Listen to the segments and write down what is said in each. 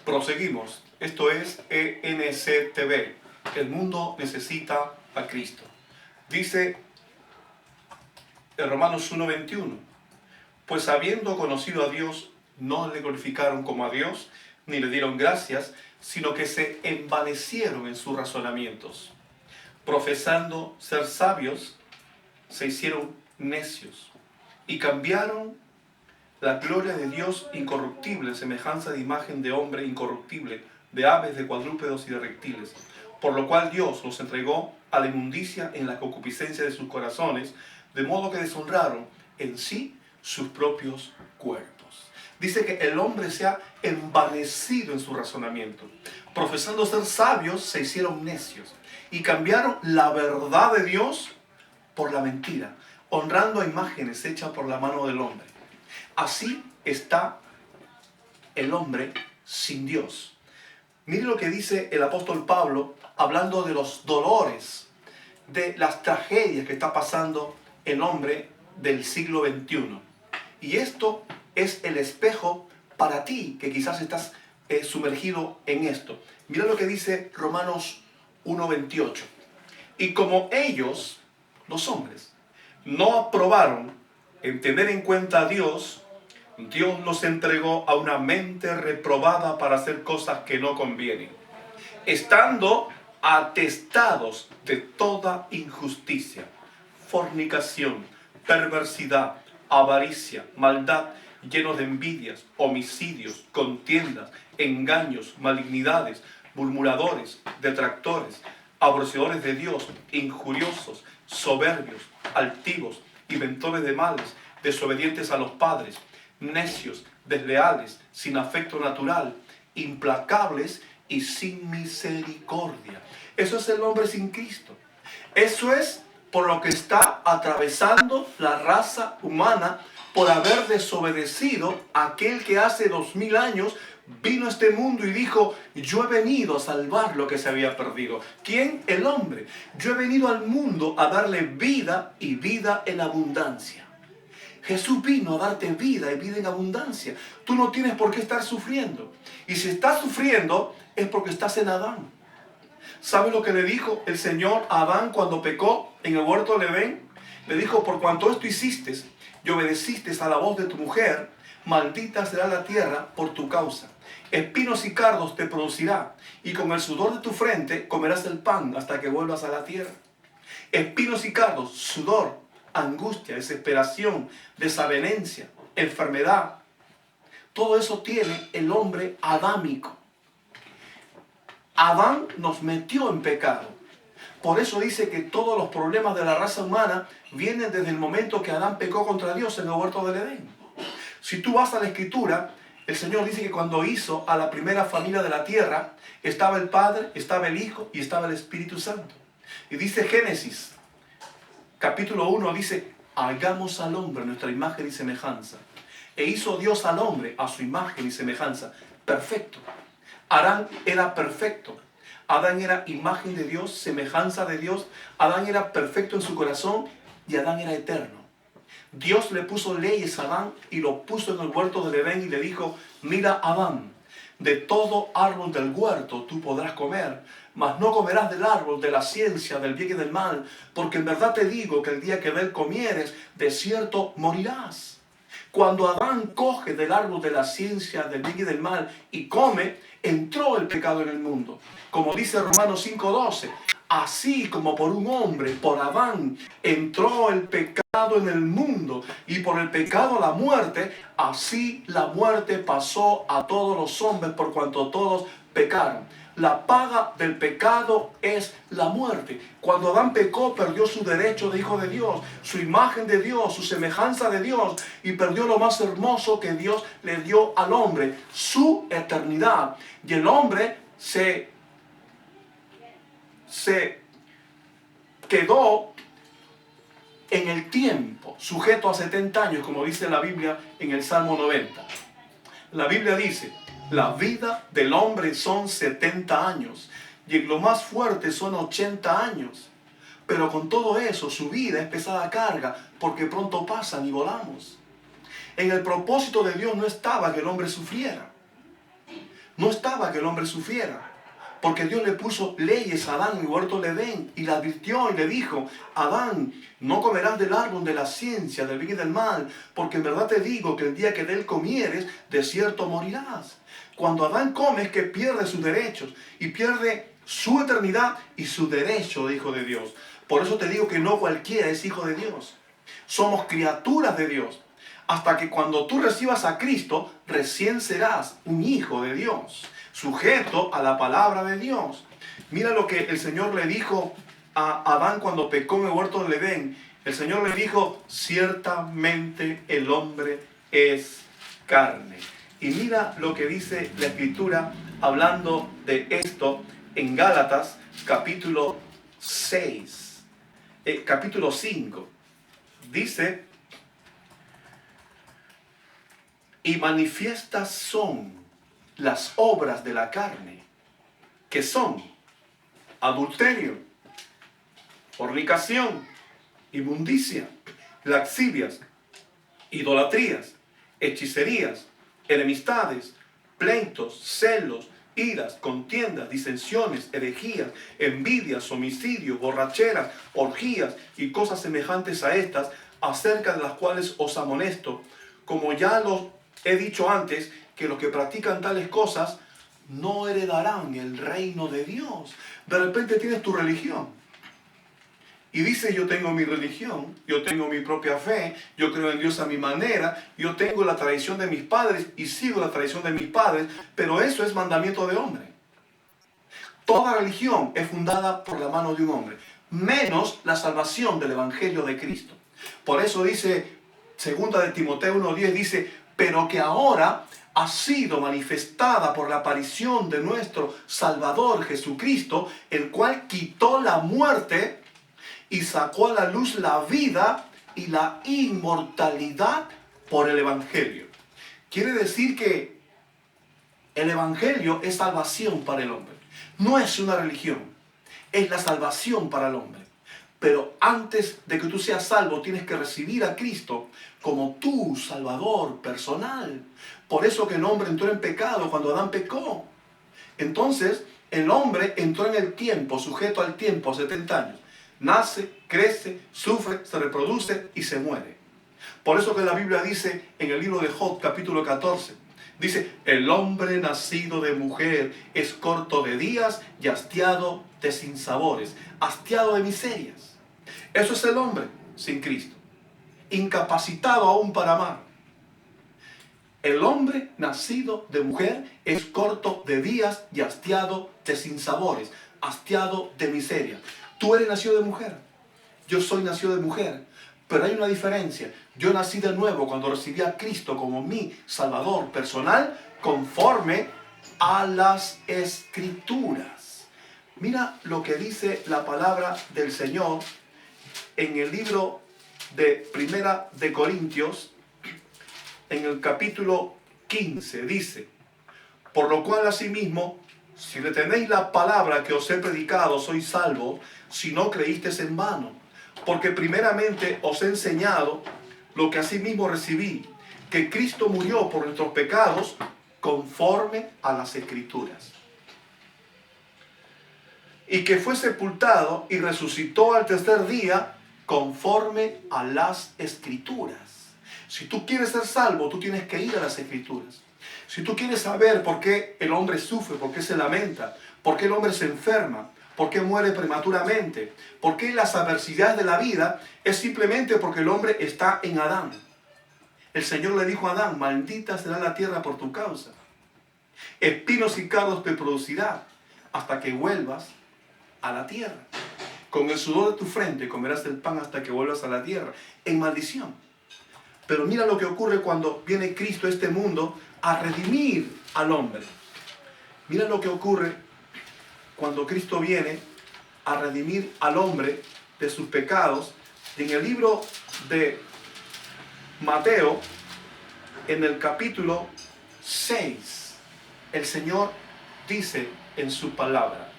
Proseguimos. Esto es ENCTV. El mundo necesita a Cristo. Dice en Romanos 1:21. Pues habiendo conocido a Dios, no le glorificaron como a Dios, ni le dieron gracias, sino que se envanecieron en sus razonamientos. Profesando ser sabios, se hicieron necios y cambiaron la gloria de Dios incorruptible en semejanza de imagen de hombre incorruptible, de aves, de cuadrúpedos y de reptiles. Por lo cual Dios los entregó a la inmundicia en la concupiscencia de sus corazones, de modo que deshonraron en sí sus propios cuerpos. Dice que el hombre se ha envanecido en su razonamiento. Profesando ser sabios, se hicieron necios y cambiaron la verdad de Dios por la mentira, honrando a imágenes hechas por la mano del hombre. Así está el hombre sin Dios. Mire lo que dice el apóstol Pablo, hablando de los dolores, de las tragedias que está pasando el hombre del siglo XXI. Y esto es el espejo para ti, que quizás estás sumergido en esto. Mira lo que dice Romanos 1:28. Y como ellos, los hombres, no aprobaron en tener en cuenta a Dios, Dios los entregó a una mente reprobada para hacer cosas que no convienen, estando atestados de toda injusticia, fornicación, perversidad, avaricia, maldad, llenos de envidias, homicidios, contiendas, engaños, malignidades, murmuradores, detractores, aborrecedores de Dios, injuriosos, soberbios, altivos, inventores de males, desobedientes a los padres, necios, desleales, sin afecto natural, implacables y sin misericordia. Eso es el hombre sin Cristo. Eso es por lo que está atravesando la raza humana, por haber desobedecido a aquel que hace 2000 años vino a este mundo y dijo: yo he venido a salvar lo que se había perdido. ¿Quién? El hombre. Yo he venido al mundo a darle vida y vida en abundancia. Jesús vino a darte vida y vida en abundancia. Tú no tienes por qué estar sufriendo. Y si estás sufriendo es porque estás en Adán. ¿Sabes lo que le dijo el Señor a Adán cuando pecó en el huerto del Edén? Le dijo: por cuanto esto hiciste y obedeciste a la voz de tu mujer, maldita será la tierra por tu causa. Espinos y cardos te producirá, y con el sudor de tu frente comerás el pan hasta que vuelvas a la tierra. Espinos y cardos, sudor, angustia, desesperación, desavenencia, enfermedad. Todo eso tiene el hombre adámico. Adán nos metió en pecado. Por eso dice que todos los problemas de la raza humana vienen desde el momento que Adán pecó contra Dios en el huerto del Edén. Si tú vas a la Escritura, el Señor dice que cuando hizo a la primera familia de la tierra, estaba el Padre, estaba el Hijo y estaba el Espíritu Santo. Y dice Génesis, capítulo 1, dice: hagamos al hombre nuestra imagen y semejanza. E hizo Dios al hombre a su imagen y semejanza. Perfecto. Adán era perfecto. Adán era imagen de Dios, semejanza de Dios. Adán era perfecto en su corazón y Adán era eterno. Dios le puso leyes a Adán y lo puso en el huerto del Edén y le dijo: mira, Adán, de todo árbol del huerto tú podrás comer, mas no comerás del árbol de la ciencia del bien y del mal, porque en verdad te digo que el día que de él comieres, de cierto morirás. Cuando Adán coge del árbol de la ciencia del bien y del mal y come, entró el pecado en el mundo. Como dice Romanos 5:12, así como por un hombre, por Adán, entró el pecado en el mundo y por el pecado la muerte, así la muerte pasó a todos los hombres por cuanto todos pecaron. La paga del pecado es la muerte. Cuando Adán pecó, perdió su derecho de hijo de Dios, su imagen de Dios, su semejanza de Dios, y perdió lo más hermoso que Dios le dio al hombre, su eternidad. Y el hombre se quedó en el tiempo, sujeto a 70 años, como dice la Biblia en el Salmo 90. La Biblia dice: la vida del hombre son 70 años y en lo más fuerte son 80 años. Pero con todo eso, su vida es pesada carga, porque pronto pasan y volamos. En el propósito de Dios no estaba que el hombre sufriera. No estaba que el hombre sufriera, porque Dios le puso leyes a Adán en el huerto del Edén y le advirtió y le dijo: Adán, no comerás del árbol de la ciencia, del bien y del mal, porque en verdad te digo que el día que de él comieres, de cierto morirás. Cuando Adán come es que pierde sus derechos y pierde su eternidad y su derecho de hijo de Dios. Por eso te digo que no cualquiera es hijo de Dios. Somos criaturas de Dios. Hasta que cuando tú recibas a Cristo, recién serás un hijo de Dios, sujeto a la palabra de Dios. Mira lo que el Señor le dijo a Adán cuando pecó en el huerto del Edén. El Señor le dijo: ciertamente el hombre es carne. Y mira lo que dice la Escritura hablando de esto en Gálatas capítulo 6, capítulo 5. Dice: y manifiestas son las obras de la carne, que son adulterio, fornicación, inmundicia, lascivias, idolatrías, hechicerías, enemistades, pleitos, celos, iras, contiendas, disensiones, herejías, envidias, homicidios, borracheras, orgías y cosas semejantes a estas, acerca de las cuales os amonesto, como ya los he dicho antes, que los que practican tales cosas no heredarán el reino de Dios. De repente tienes tu religión y dices: yo tengo mi religión, yo tengo mi propia fe, yo creo en Dios a mi manera, yo tengo la tradición de mis padres y sigo la tradición de mis padres, pero eso es mandamiento de hombre. Toda religión es fundada por la mano de un hombre, menos la salvación del Evangelio de Cristo. Por eso dice, segunda de Timoteo 1:10, dice: pero que ahora ha sido manifestada por la aparición de nuestro Salvador Jesucristo, el cual quitó la muerte y sacó a la luz la vida y la inmortalidad por el Evangelio. Quiere decir que el Evangelio es salvación para el hombre. No es una religión, es la salvación para el hombre. Pero antes de que tú seas salvo, tienes que recibir a Cristo como tu Salvador personal. Por eso que el hombre entró en pecado cuando Adán pecó. Entonces, el hombre entró en el tiempo, sujeto al tiempo, a 70 años. Nace, crece, sufre, se reproduce y se muere. Por eso que la Biblia dice en el libro de Job, capítulo 14, dice: el hombre nacido de mujer es corto de días y hastiado de sinsabores, hastiado de miserias. Eso es el hombre sin Cristo, incapacitado aún para amar. El hombre nacido de mujer es corto de días y hastiado de sinsabores, hastiado de miseria. Tú eres nacido de mujer, yo soy nacido de mujer, pero hay una diferencia. Yo nací de nuevo cuando recibí a Cristo como mi Salvador personal, conforme a las Escrituras. Mira lo que dice la palabra del Señor en el libro de Primera de Corintios, en el capítulo 15, dice: por lo cual asimismo, si retenéis la palabra que os he predicado, sois salvos, si no creísteis en vano. Porque primeramente os he enseñado lo que asimismo recibí, que Cristo murió por nuestros pecados, conforme a las Escrituras, y que fue sepultado y resucitó al tercer día, conforme a las Escrituras. Si tú quieres ser salvo, tú tienes que ir a las Escrituras. Si tú quieres saber por qué el hombre sufre, por qué se lamenta, por qué el hombre se enferma, por qué muere prematuramente, por qué las adversidades de la vida, es simplemente porque el hombre está en Adán. El Señor le dijo a Adán: maldita será la tierra por tu causa. Espinos y cardos te producirá hasta que vuelvas a la tierra. Con el sudor de tu frente comerás el pan hasta que vuelvas a la tierra, en maldición. Pero mira lo que ocurre cuando viene Cristo a este mundo a redimir al hombre. Mira lo que ocurre cuando Cristo viene a redimir al hombre de sus pecados. En el libro de Mateo, en el capítulo 6, el Señor dice en su palabra.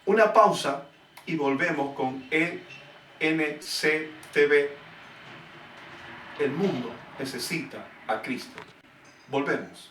Una pausa y volvemos con ENCTV. El mundo necesita a Cristo. Volvemos.